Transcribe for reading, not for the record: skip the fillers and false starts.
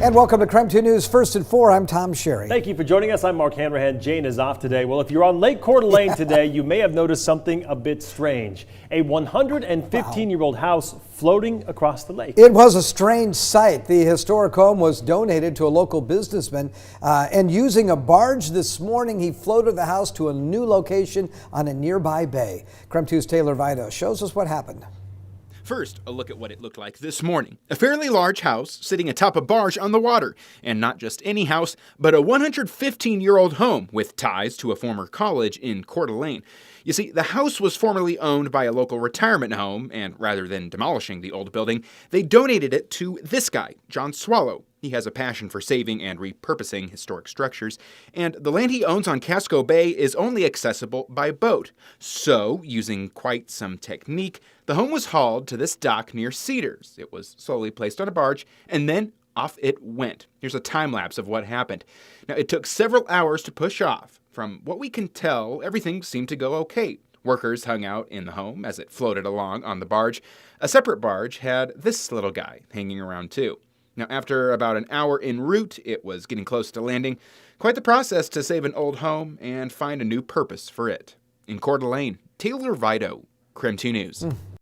And welcome to Crime 2 News First and 4. I'm Tom Sherry. Thank you for joining us. I'm Mark Hanrahan. Jane is off today. Well, if you're on Lake Coeur today, you may have noticed something a bit strange. A 115-year-old house floating across the lake. It was a strange sight. The historic home was donated to a local businessman, and using a barge this morning, he floated the house to a new location on a nearby bay. Crime 2's Taylor Vito shows us what happened. First, a look at what it looked like this morning. A fairly large house sitting atop a barge on the water. And not just any house, but a 115-year-old home with ties to a former college in Coeur d'Alene. You see, the house was formerly owned by a local retirement home, and rather than demolishing the old building, they donated it to this guy, John Swallow. He has a passion for saving and repurposing historic structures, and the land he owns on Casco Bay is only accessible by boat. So, using quite some technique, the home was hauled to this dock near Cedars. It was slowly placed on a barge, and then off it went. Here's a time-lapse of what happened. Now, it took several hours to push off. From what we can tell, everything seemed to go okay. Workers hung out in the home as it floated along on the barge. A separate barge had this little guy hanging around too. Now, after about an hour en route, it was getting close to landing. Quite the process to save an old home and find a new purpose for it. In Coeur d'Alene, Taylor Vito, Crime 2 News.